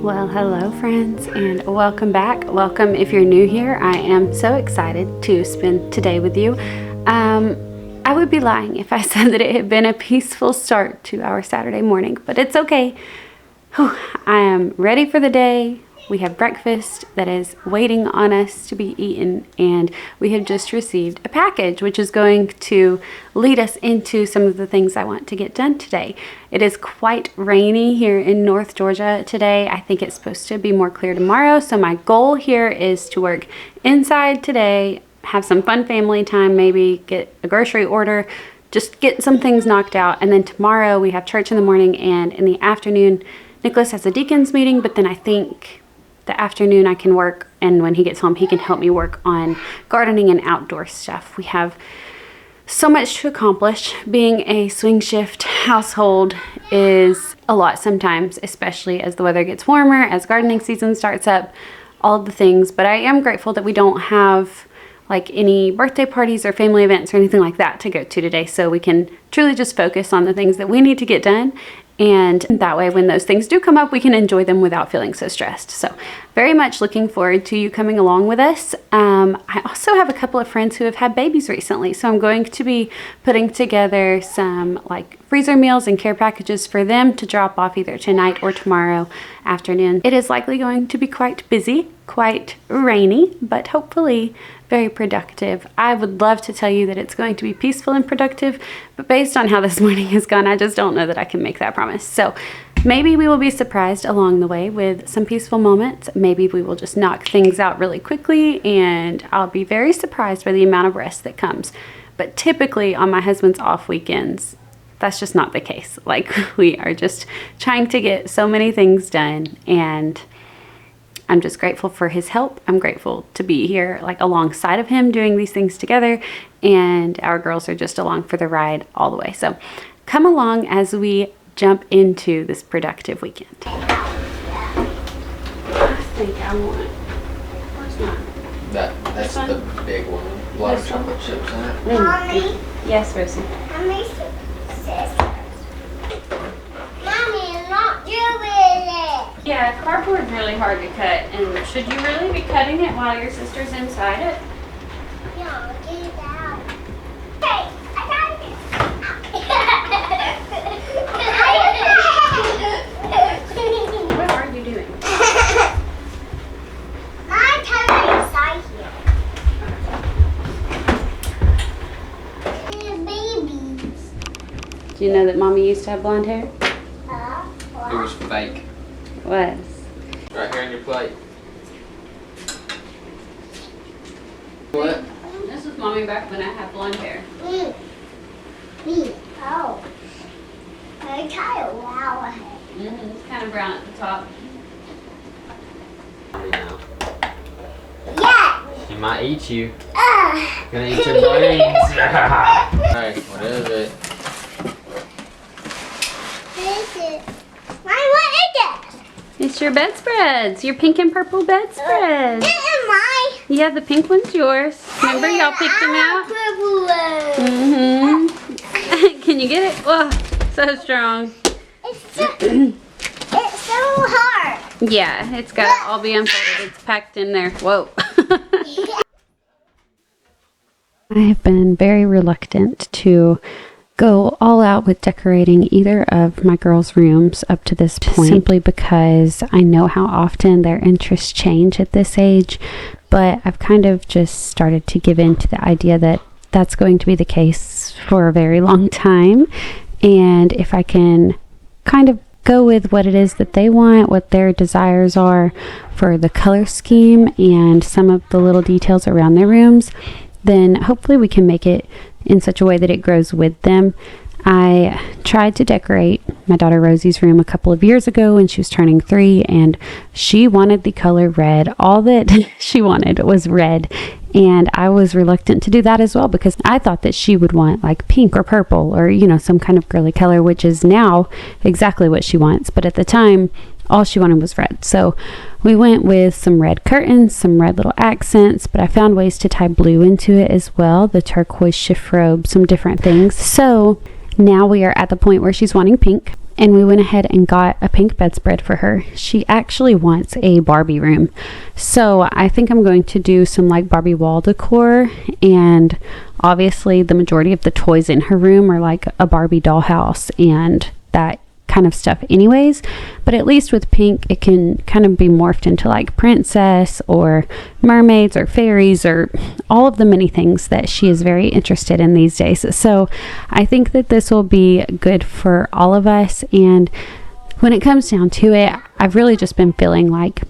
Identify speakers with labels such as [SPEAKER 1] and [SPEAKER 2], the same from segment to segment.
[SPEAKER 1] Well, hello friends, and welcome back. Welcome if you're new here. I am so excited to spend today with you. I would be lying if I said that it had been a peaceful start to our Saturday morning, but it's okay. Whew, I am ready for the day. We have breakfast that is waiting on us to be eaten, and we have just received a package which is going to lead us into some of the things I want to get done today. It is quite rainy here in North Georgia today. I think it's supposed to be more clear tomorrow, so my goal here is to work inside today, have some fun family time, maybe get a grocery order, just get some things knocked out, and then tomorrow we have church in the morning, and in the afternoon Nicholas has a deacon's meeting, but then I think the afternoon I can work, and when he gets home he can help me work on gardening and outdoor stuff. We have so much to accomplish. Being a swing shift household is a lot sometimes, especially as the weather gets warmer, as gardening season starts up, all of the things. But I am grateful that we don't have like any birthday parties or family events or anything like that to go to today, so we can truly just focus on the things that we need to get done. And that way, when those things do come up, we can enjoy them without feeling so stressed. So very much looking forward to you coming along with us. I also have a couple of friends who have had babies recently, so I'm going to be putting together some like freezer meals and care packages for them to drop off either tonight or tomorrow afternoon. It is likely going to be quite busy, quite rainy, but hopefully very productive. I would love to tell you that it's going to be peaceful and productive, but based on how this morning has gone, I just don't know that I can make that promise. So maybe we will be surprised along the way with some peaceful moments. Maybe we will just knock things out really quickly, and I'll be very surprised by the amount of rest that comes. But typically on my husband's off weekends, that's just not the case. Like, we are just trying to get so many things done, and I'm just grateful for his help. I'm grateful to be here like alongside of him doing these things together, and our girls are just along for the ride all the way. So come along as we jump into this productive weekend. I think I want, where's mine?
[SPEAKER 2] That's the big one. A lot of chocolate chips in it.
[SPEAKER 3] Mommy?
[SPEAKER 1] Yes, Rosie.
[SPEAKER 3] I made some scissors. Mommy, not doing it.
[SPEAKER 1] Yeah, cardboard's really hard to cut, and should you really be cutting it while your sister's inside it?
[SPEAKER 3] Yeah, get it out. Hey, I got it.
[SPEAKER 1] What are you doing?
[SPEAKER 3] My tongue inside here. Babies.
[SPEAKER 1] Do you know that Mommy used to have blonde hair?
[SPEAKER 2] It was fake.
[SPEAKER 1] It was.
[SPEAKER 2] Right here on your plate. What?
[SPEAKER 1] This was Mommy back when I had blonde hair.
[SPEAKER 3] Me. Oh. I kind of wow.
[SPEAKER 1] It's kind of brown at the top.
[SPEAKER 3] Yeah.
[SPEAKER 2] He might eat you. Gonna eat your brains. Alright, what is it?
[SPEAKER 3] What is it? What is it?
[SPEAKER 1] It's your bedspreads, your pink and purple bedspreads.
[SPEAKER 3] This is mine.
[SPEAKER 1] Yeah, the pink one's yours. Remember, y'all picked them out? Can you get it? Whoa, so strong.
[SPEAKER 3] It's so hard.
[SPEAKER 1] Yeah, it's got to all be unfolded. It's packed in there. Whoa. I have been very reluctant to go all out with decorating either of my girls' rooms up to this point, simply because I know how often their interests change at this age. But I've kind of just started to give in to the idea that that's going to be the case for a very long time. And if I can kind of go with what it is that they want, what their desires are for the color scheme and some of the little details around their rooms, then hopefully we can make it in such a way that it grows with them. I tried to decorate my daughter Rosie's room a couple of years ago when she was turning 3, and she wanted the color red. All that she wanted was red, and I was reluctant to do that as well because I thought that she would want like pink or purple or, you know, some kind of girly color, which is now exactly what she wants. But at the time, all she wanted was red. So we went with some red curtains, some red little accents, but I found ways to tie blue into it as well, the turquoise chiffrobe, some different things. So now we are at the point where she's wanting pink, and we went ahead and got a pink bedspread for her. She actually wants a Barbie room. So I think I'm going to do some like Barbie wall decor, and obviously the majority of the toys in her room are like a Barbie dollhouse and that kind of stuff anyways, but at least with pink it can kind of be morphed into like princess or mermaids or fairies or all of the many things that she is very interested in these days. So I think that this will be good for all of us, and when it comes down to it, I've really just been feeling like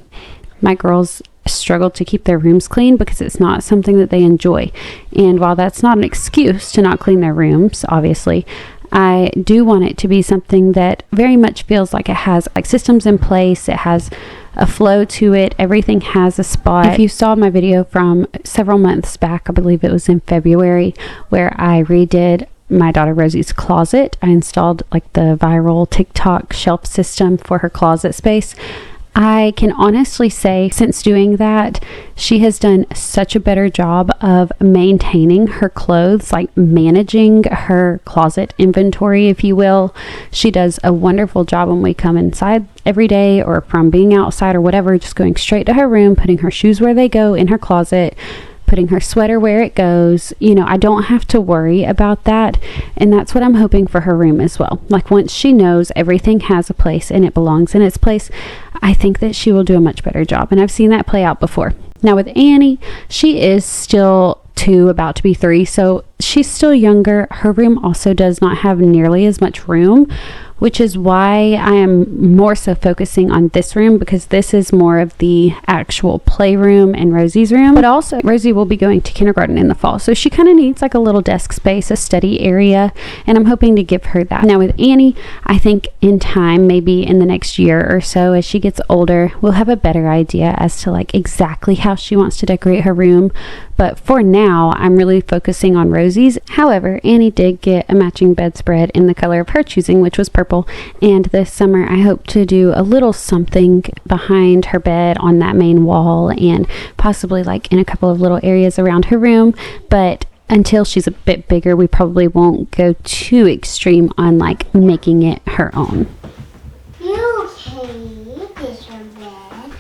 [SPEAKER 1] my girls struggle to keep their rooms clean because it's not something that they enjoy. And while that's not an excuse to not clean their rooms, obviously, I do want it to be something that very much feels like it has like systems in place. It has a flow to it. Everything has a spot. If you saw my video from several months back, I believe it was in February, where I redid my daughter Rosie's closet. I installed like the viral TikTok shelf system for her closet space. I can honestly say since doing that, she has done such a better job of maintaining her clothes, like managing her closet inventory, if you will. She does a wonderful job when we come inside every day or from being outside or whatever, just going straight to her room, putting her shoes where they go in her closet, putting her sweater where it goes. You know, I don't have to worry about that, and that's what I'm hoping for her room as well. Like once she knows everything has a place and it belongs in its place, I think that she will do a much better job, and I've seen that play out before. Now with Annie, she is still 2, about to be 3, so she's still younger. Her room also does not have nearly as much room, which is why I am more so focusing on this room, because this is more of the actual playroom and Rosie's room. But also Rosie will be going to kindergarten in the fall, so she kind of needs like a little desk space, a study area, and I'm hoping to give her that. Now with Annie, I think in time, maybe in the next year or so, as she gets older, we'll have a better idea as to like exactly how she wants to decorate her room. But for now, I'm really focusing on Rosie's. However, Annie did get a matching bedspread in the color of her choosing, which was purple. And this summer, I hope to do a little something behind her bed on that main wall, and possibly like in a couple of little areas around her room. But until she's a bit bigger, we probably won't go too extreme on like making it her own.
[SPEAKER 3] You take this from bed.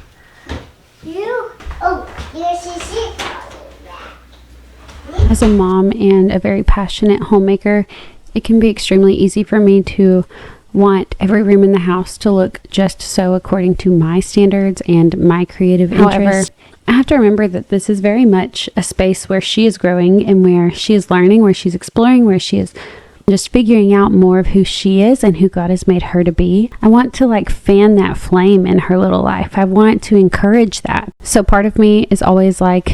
[SPEAKER 3] There's a seat.
[SPEAKER 1] As a mom and a very passionate homemaker, it can be extremely easy for me to want every room in the house to look just so according to my standards and my creative interests. However, I have to remember that this is very much a space where she is growing and where she is learning, where she's exploring, where she is just figuring out more of who she is and who God has made her to be. I want to like fan that flame in her little life. I want to encourage that. So part of me is always like,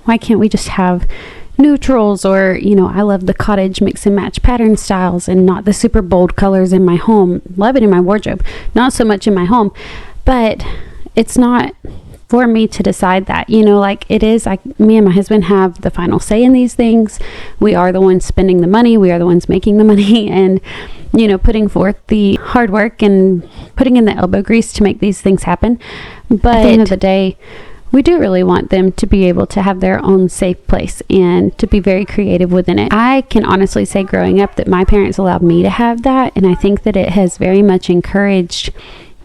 [SPEAKER 1] why can't we just have neutrals, or you know, I love the Cottage mix and match pattern styles and not the super bold colors in my home. Love it in my wardrobe, not so much in my home. But it's not for me to decide that, you know, like it is like me and my husband have the final say in these things. We are the ones spending the money, we are the ones making the money, and you know, putting forth the hard work and putting in the elbow grease to make these things happen. But at the end of the day, we do really want them to be able to have their own safe place and to be very creative within it. I can honestly say growing up that my parents allowed me to have that, and I think that it has very much encouraged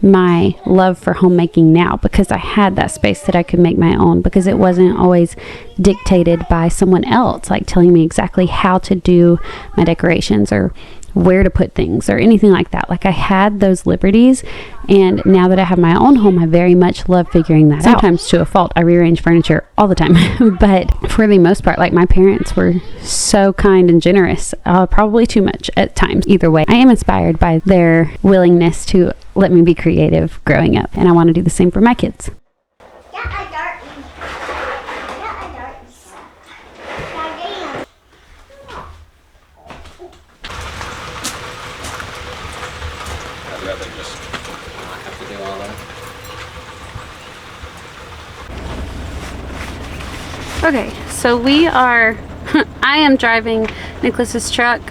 [SPEAKER 1] my love for homemaking now, because I had that space that I could make my own, because it wasn't always dictated by someone else, like telling me exactly how to do my decorations or where to put things or anything like that. Like I had those liberties, and now that I have my own home, I very much love figuring that out. Sometimes to a fault, I rearrange furniture all the time. But for the most part, like my parents were so kind and generous, probably too much at times. Either way, I am inspired by their willingness to let me be creative growing up, and I want to do the same for my kids.
[SPEAKER 2] I'd rather just not have to do all that.
[SPEAKER 1] Okay, so we are, I am driving Nicholas's truck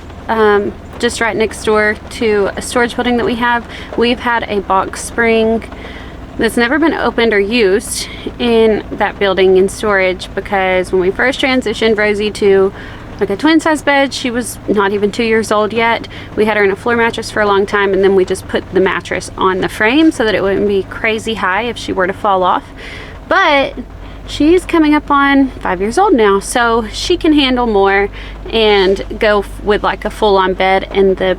[SPEAKER 1] just right next door to a storage building that we have. We've had a box spring that's never been opened or used in that building in storage, because when we first transitioned Rosie to like a twin size bed. She was not even 2 years old yet. We had her in a floor mattress for a long time, and then we just put the mattress on the frame so that it wouldn't be crazy high if she were to fall off. But she's coming up on 5 years old now, so she can handle more and go with like a full-on bed. And the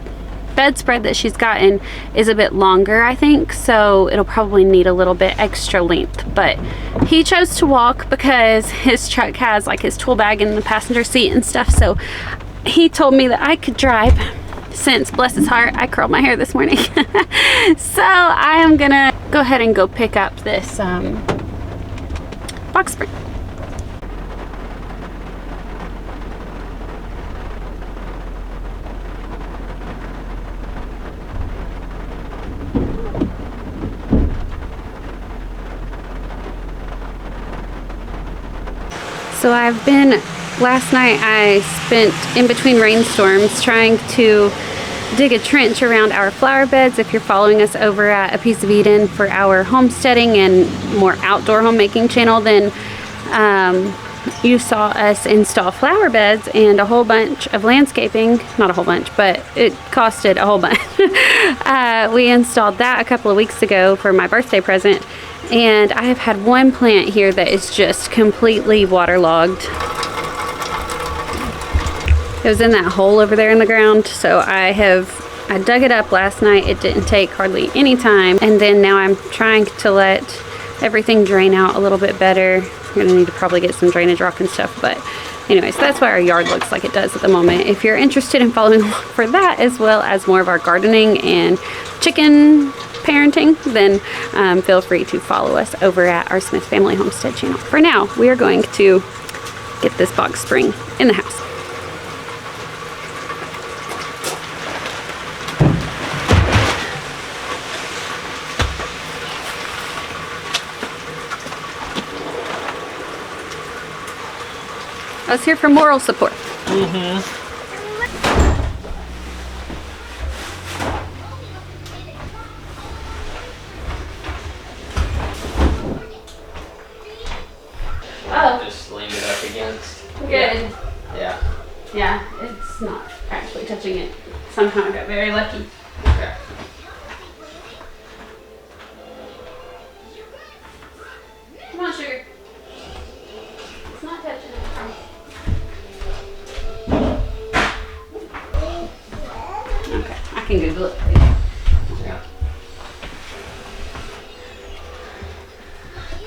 [SPEAKER 1] bedspread that she's gotten is a bit longer, I think, so it'll probably need a little bit extra length. But he chose to walk because his truck has like his tool bag in the passenger seat and stuff, so he told me that I could drive, since, bless his heart, I curled my hair this morning. So I am gonna go ahead and go pick up this box spring. So last night I spent in between rainstorms trying to dig a trench around our flower beds. If you're following us over at A Piece of Eden for our homesteading and more outdoor homemaking channel, then you saw us install flower beds and a whole bunch of landscaping. Not a whole bunch, but it costed a whole bunch. We installed that a couple of weeks ago for my birthday present. And I have had one plant here that is just completely waterlogged. It was in that hole over there in the ground, so I dug it up last night. It didn't take hardly any time, and then now I'm trying to let everything drain out a little bit better. We're gonna need to probably get some drainage rock and stuff, but anyways, that's why our yard looks like it does at the moment. If you're interested in following along for that, as well as more of our gardening and chicken parenting, then feel free to follow us over at our Smith Family Homestead channel. For now, we are going to get this box spring in the house. I was here for moral support. Oh.
[SPEAKER 2] Just lean it up against.
[SPEAKER 1] Good.
[SPEAKER 2] Yeah.
[SPEAKER 1] Yeah, it's not actually touching it. Somehow I got very lucky.
[SPEAKER 2] Okay.
[SPEAKER 1] Come on, sugar. It's not touching it. Okay, I can Google it.
[SPEAKER 2] Yeah.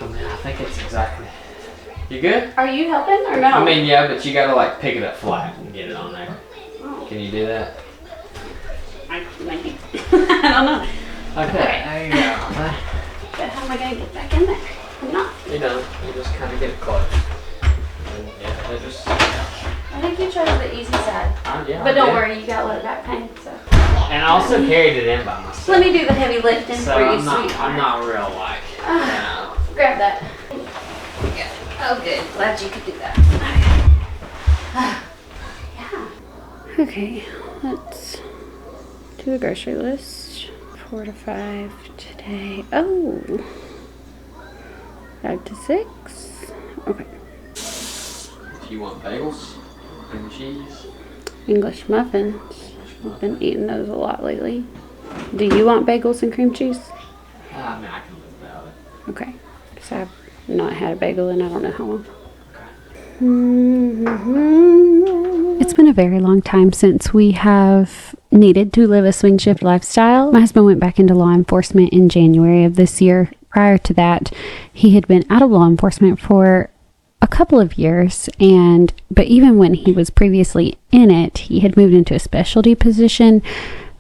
[SPEAKER 2] I mean, I think it's exactly. You good?
[SPEAKER 1] Are you helping or no?
[SPEAKER 2] I mean, yeah, but you gotta like pick it up flat and get it on there.
[SPEAKER 1] Oh.
[SPEAKER 2] Can you do that?
[SPEAKER 1] I don't know.
[SPEAKER 2] Okay, there you go.
[SPEAKER 1] But how am I gonna get back in there? I'm not.
[SPEAKER 2] You don't. You just kind of get it close. And yeah, they just.
[SPEAKER 1] I think you chose the easy side.
[SPEAKER 2] Yeah,
[SPEAKER 1] But don't
[SPEAKER 2] I did.
[SPEAKER 1] worry, you got a lot of back pain, so.
[SPEAKER 2] And I also carried it in by myself.
[SPEAKER 1] Let me do the heavy lifting
[SPEAKER 2] So
[SPEAKER 1] for you,
[SPEAKER 2] I'm not
[SPEAKER 1] sweetheart.
[SPEAKER 2] real like.
[SPEAKER 1] Grab that. Yeah. Oh, good. Glad you could do that. Yeah. Okay, let's do the grocery list. 4 to 5 today. Oh, 5 to 6. Okay.
[SPEAKER 2] If you want bagels and cheese.
[SPEAKER 1] English muffins. I've been eating those a lot lately. Do you want bagels and cream cheese?
[SPEAKER 2] I mean, I can live without it.
[SPEAKER 1] Okay. Because I've not had a bagel in I don't know how long. It's been a very long time since we have needed to live a swing shift lifestyle. My husband went back into law enforcement in January of this year. Prior to that, he had been out of law enforcement for a couple of years, but even when he was previously in it, he had moved into a specialty position.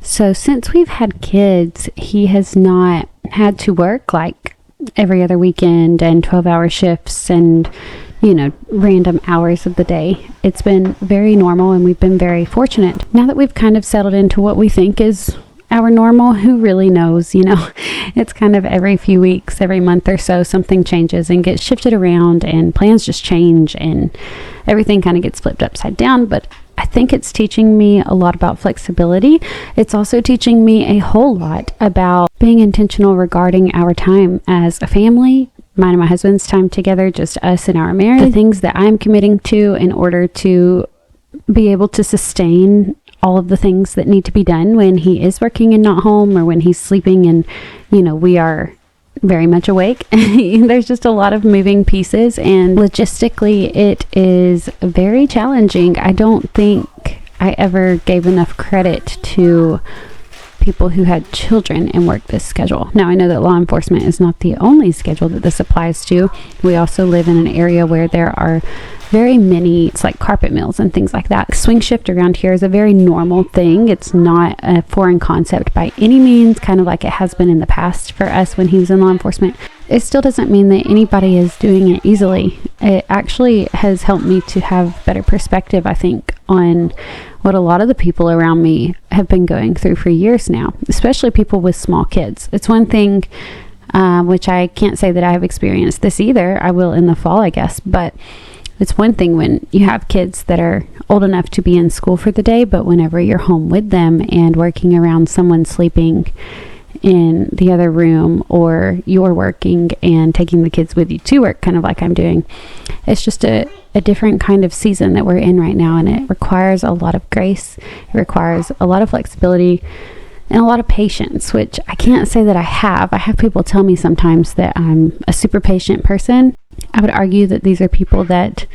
[SPEAKER 1] So since we've had kids, he has not had to work like every other weekend and 12-hour shifts and random hours of the day. It's been very normal, and we've been very fortunate. Now that we've kind of settled into what we think is our normal, who really knows? It's kind of every few weeks, every month or so, something changes and gets shifted around, and plans just change, and everything kind of gets flipped upside down. But I think it's teaching me a lot about flexibility. It's also teaching me a whole lot about being intentional regarding our time as a family, mine and my husband's time together, just us and our marriage, the things that I'm committing to in order to be able to sustain all of the things that need to be done when he is working and not home, or when he's sleeping and, we are very much awake. There's just a lot of moving pieces, and logistically it is very challenging. I don't think I ever gave enough credit to people who had children and worked this schedule. Now, I know that law enforcement is not the only schedule that this applies to. We also live in an area where there are very many, it's like carpet mills and things like that. Swing shift around here is a very normal thing. It's not a foreign concept by any means, kind of like it has been in the past for us when he was in law enforcement. It still doesn't mean that anybody is doing it easily. It actually has helped me to have better perspective, I think, on what a lot of the people around me have been going through for years now, especially people with small kids. It's one thing, which I can't say that I have experienced this either. I will in the fall, I guess, but it's one thing when you have kids that are old enough to be in school for the day, but whenever you're home with them and working around someone sleeping in the other room, or you're working and taking the kids with you to work, kind of like I'm doing, it's just a different kind of season that we're in right now, and it requires a lot of grace. It requires a lot of flexibility and a lot of patience, which I can't say that I have. I have people tell me sometimes that I'm a super patient person. I would argue that these are people that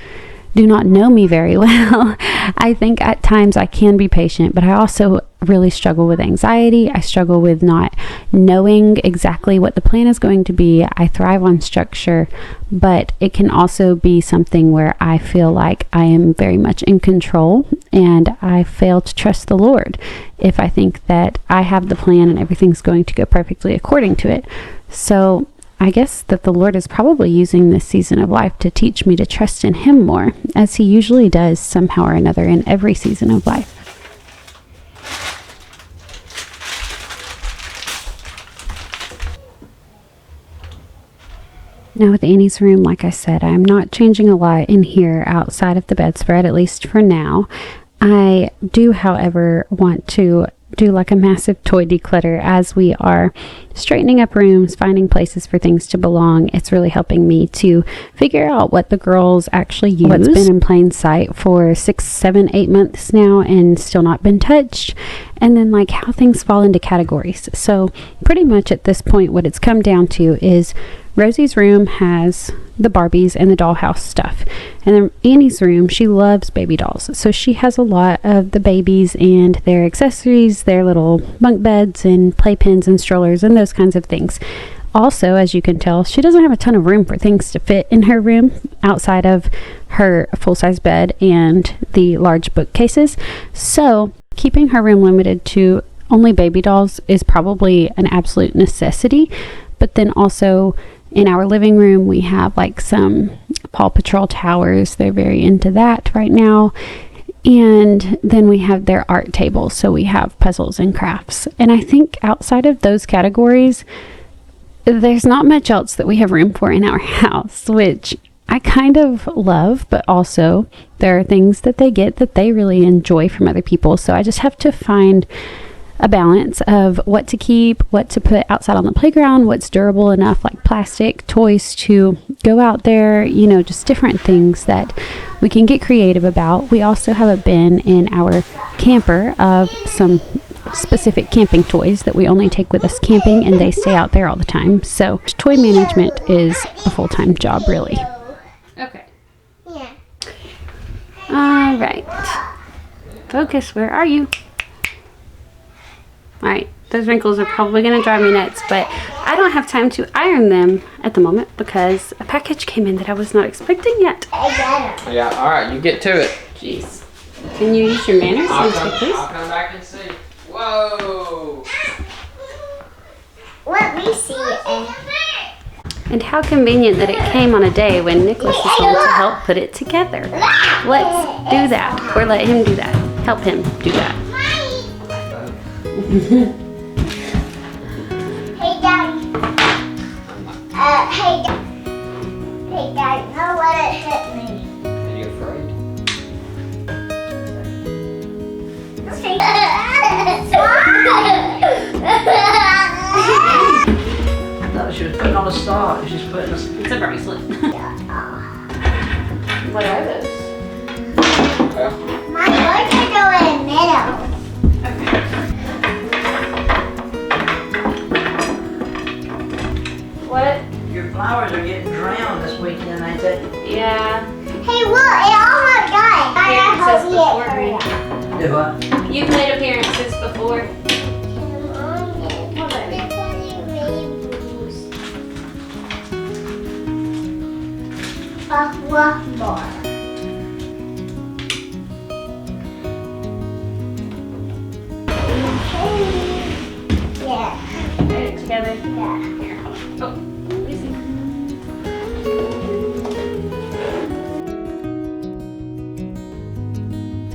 [SPEAKER 1] do not know me very well. I think at times I can be patient, but I also really struggle with anxiety. I struggle with not knowing exactly what the plan is going to be. I thrive on structure, but it can also be something where I feel like I am very much in control, and I fail to trust the Lord if I think that I have the plan and everything's going to go perfectly according to it. So I guess that the Lord is probably using this season of life to teach me to trust in Him more, as He usually does somehow or another in every season of life. Now with Annie's room, like I said, I'm not changing a lot in here outside of the bedspread, at least for now. I do, however, want to do like a massive toy declutter as we are straightening up rooms, finding places for things to belong. It's really helping me to figure out what the girls actually use. What's been in plain sight for 6, 7, 8 months now and still not been touched. And then like how things fall into categories. So pretty much at this point, what it's come down to is Rosie's room has the Barbies and the dollhouse stuff. And then Annie's room, she loves baby dolls. So she has a lot of the babies and their accessories, their little bunk beds and playpens and strollers and those kinds of things. Also, as you can tell, she doesn't have a ton of room for things to fit in her room outside of her full-size bed and the large bookcases. So keeping her room limited to only baby dolls is probably an absolute necessity. But then also in our living room, we have like some Paw Patrol towers. They're very into that right now. And then we have their art tables. So we have puzzles and crafts. And I think outside of those categories, there's not much else that we have room for in our house, which I kind of love, but also there are things that they get that they really enjoy from other people. So I just have to find a balance of what to keep, what to put outside on the playground, what's durable enough, like plastic, toys to go out there, just different things that we can get creative about. We also have a bin in our camper of some specific camping toys that we only take with us camping, and they stay out there all the time. So toy management is a full-time job, really. Okay.
[SPEAKER 3] Yeah.
[SPEAKER 1] All right. Focus, where are you? All right, those wrinkles are probably going to drive me nuts, but I don't have time to iron them at the moment because a package came in that I was not expecting yet.
[SPEAKER 2] Yeah, all right, you get to it.
[SPEAKER 1] Jeez. Can you use your manners and say please?
[SPEAKER 2] I'll come back and see. Whoa!
[SPEAKER 3] Let me see it.
[SPEAKER 1] And how convenient that it came on a day when Nicholas is home to help put it together. Let's do that, or let him do that. Help him do that.
[SPEAKER 3] Hey, Daddy. Hey, Daddy, don't let it hit me.
[SPEAKER 2] Are you afraid?
[SPEAKER 4] I thought she was putting on a star. She's putting a...
[SPEAKER 1] It's a bracelet. What are those?
[SPEAKER 2] Well,
[SPEAKER 3] Mommy,
[SPEAKER 1] this before.
[SPEAKER 3] Aqua bar. Yeah.
[SPEAKER 1] Put it together.
[SPEAKER 3] Yeah.
[SPEAKER 1] Here, hold on. Oh, easy.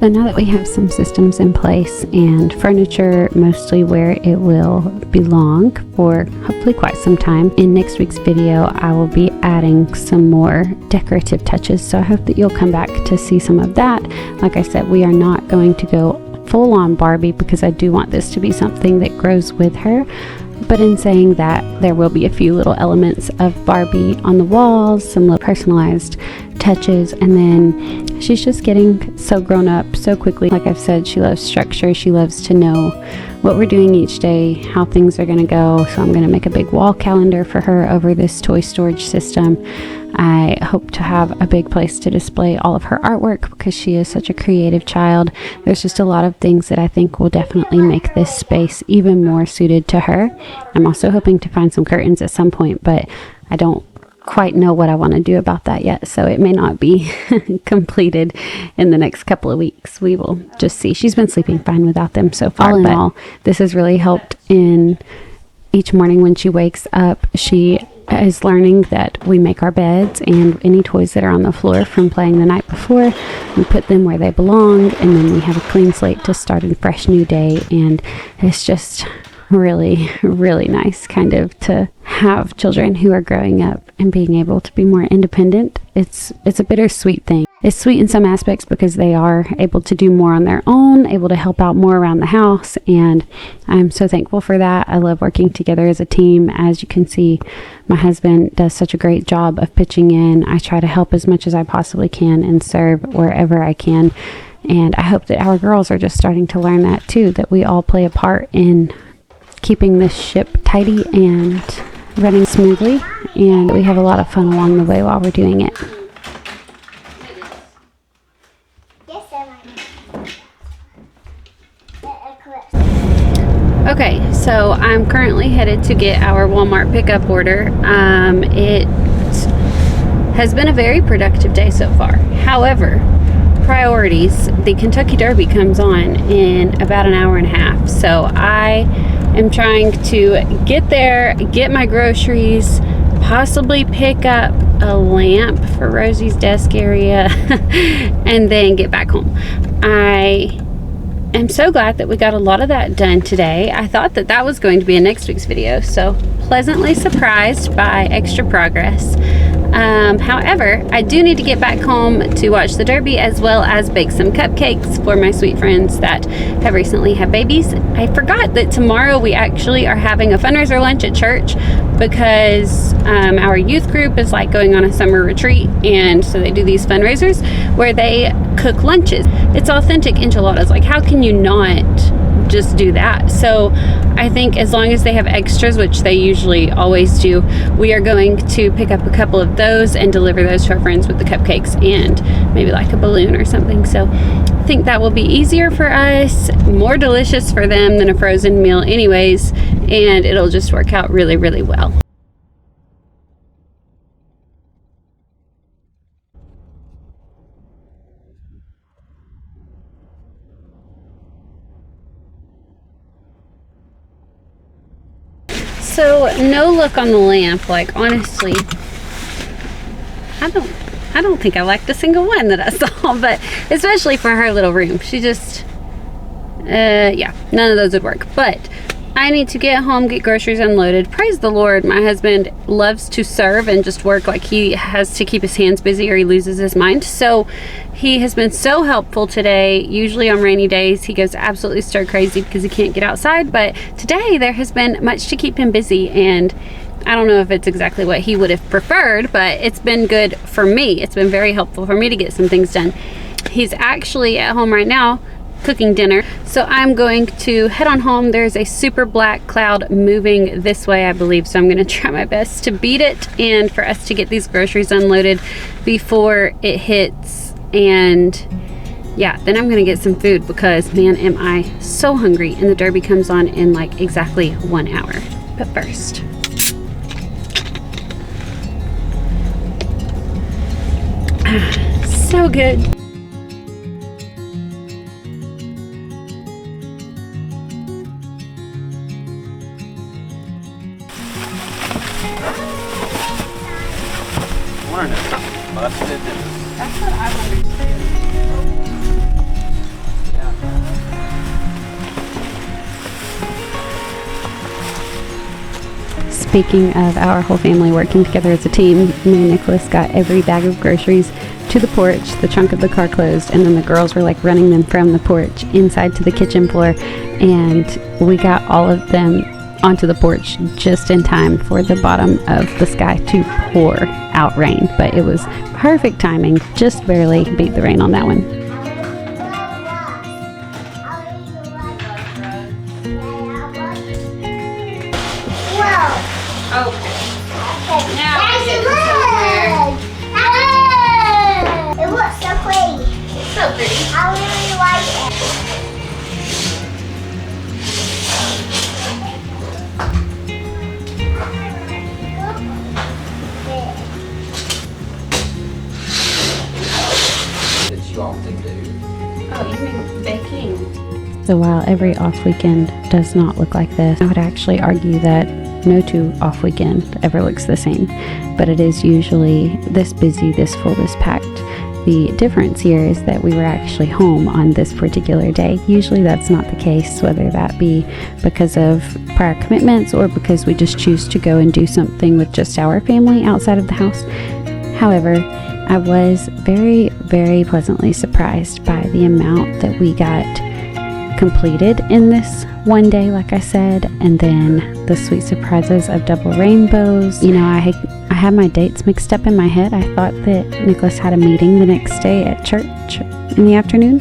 [SPEAKER 1] So now that we have some systems in place and furniture mostly where it will belong for hopefully quite some time, in next week's video I will be adding some more decorative touches. So I hope that you'll come back to see some of that. Like I said, we are not going to go full on Barbie because I do want this to be something that grows with her. But in saying that, there will be a few little elements of Barbie on the walls, some little personalized touches, and then she's just getting so grown up so quickly. Like I've said, she loves structure. She loves to know what we're doing each day, how things are going to go. So I'm going to make a big wall calendar for her over this toy storage system. I hope to have a big place to display all of her artwork because she is such a creative child. There's just a lot of things that I think will definitely make this space even more suited to her. I'm also hoping to find some curtains at some point, but I don't quite know what I want to do about that yet, so it may not be completed in the next couple of weeks. We will just see. She's been sleeping fine without them so far. All in all, this has really helped in each morning when she wakes up. She is learning that we make our beds, and any toys that are on the floor from playing the night before, we put them where they belong, and then we have a clean slate to start a fresh new day. And it's just really, really nice kind of to have children who are growing up and being able to be more independent. It's a bittersweet thing. It's sweet in some aspects because they are able to do more on their own, able to help out more around the house, and I'm so thankful for that. I love working together as a team. As you can see, my husband does such a great job of pitching in. I try to help as much as I possibly can and serve wherever I can, and I hope that our girls are just starting to learn that too, that we all play a part in keeping this ship tidy and running smoothly, and we have a lot of fun along the way while we're doing it. Okay, so I'm currently headed to get our Walmart pickup order. It has been a very productive day so far. However, priorities, the Kentucky Derby comes on in about an hour and a half. So I am trying to get there, get my groceries, possibly pick up a lamp for Rosie's desk area, and then get back home. I am so glad that we got a lot of that done today. I thought that that was going to be in next week's video, so pleasantly surprised by extra progress. However, I do need to get back home to watch the Derby as well as bake some cupcakes for my sweet friends that have recently had babies. I forgot that tomorrow we actually are having a fundraiser lunch at church because our youth group is like going on a summer retreat, and so they do these fundraisers where they cook lunches. It's authentic enchiladas. Like, how can you not just do that? So I think as long as they have extras, which they usually always do, we are going to pick up a couple of those and deliver those to our friends with the cupcakes and maybe like a balloon or something. So I think that will be easier for us, more delicious for them than a frozen meal anyways, and it'll just work out really, really well. So no luck on the lamp. Like, honestly, I don't think I liked a single one that I saw, but especially for her little room, she just yeah, none of those would work. But I need to get home, get groceries unloaded. Praise the Lord, my husband loves to serve and just work. Like, he has to keep his hands busy or he loses his mind. So he has been so helpful today. Usually on rainy days, he goes absolutely stir crazy because he can't get outside. But today there has been much to keep him busy, and I don't know if it's exactly what he would have preferred, but it's been good for me. It's been very helpful for me to get some things done. He's actually at home right now cooking dinner, so I'm going to head on home. There's a super black cloud moving this way, I believe, so I'm going to try my best to beat it and for us to get these groceries unloaded before it hits and yeah, then I'm gonna get some food because man, am I so hungry, and the derby comes on in like exactly 1 hour. But first, so good. That's what I wondered too. Speaking of our whole family working together as a team, me and Nicholas got every bag of groceries to the porch, the trunk of the car closed, and then the girls were like running them from the porch inside to the kitchen floor, and we got all of them onto the porch just in time for the bottom of the sky to pour out rain. But it was perfect timing, just barely beat the rain on that one. Okay. Now
[SPEAKER 3] Guys,
[SPEAKER 1] we get
[SPEAKER 3] look!
[SPEAKER 1] somewhere.
[SPEAKER 3] Oh! It looks so pretty.
[SPEAKER 1] It's so pretty.
[SPEAKER 3] I really like it.
[SPEAKER 2] That you often do.
[SPEAKER 1] Oh, you mean baking?
[SPEAKER 5] So while every off weekend does not look like this, I would actually argue that no two off weekend ever looks the same, but it is usually this busy, this full, this packed. The difference here is that we were actually home on this particular day. Usually that's not the case, whether that be because of prior commitments or because we just choose to go and do something with just our family outside of the house. However, I was very, very pleasantly surprised by the amount that we got completed in this one day, like I said, and then the sweet surprises of double rainbows. You know, I had my dates mixed up in my head. I thought that Nicholas had a meeting the next day at church in the afternoon,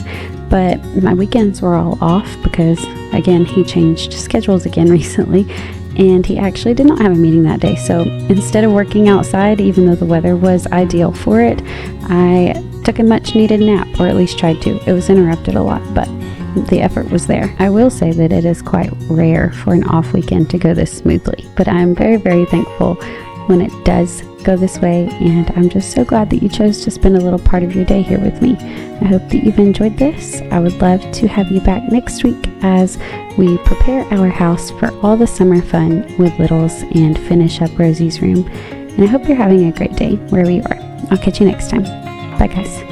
[SPEAKER 5] but my weekends were all off because, again, he changed schedules again recently, and he actually did not have a meeting that day. So instead of working outside, even though the weather was ideal for it, I took a much needed nap, or at least tried to. It was interrupted a lot, but the effort was there. I will say that it is quite rare for an off weekend to go this smoothly, but I'm very, very thankful when it does go this way, and I'm just so glad that you chose to spend a little part of your day here with me. I hope that you've enjoyed this. I would love to have you back next week as we prepare our house for all the summer fun with littles and finish up Rosie's room. And I hope you're having a great day wherever you are. I'll catch you next time. Bye guys.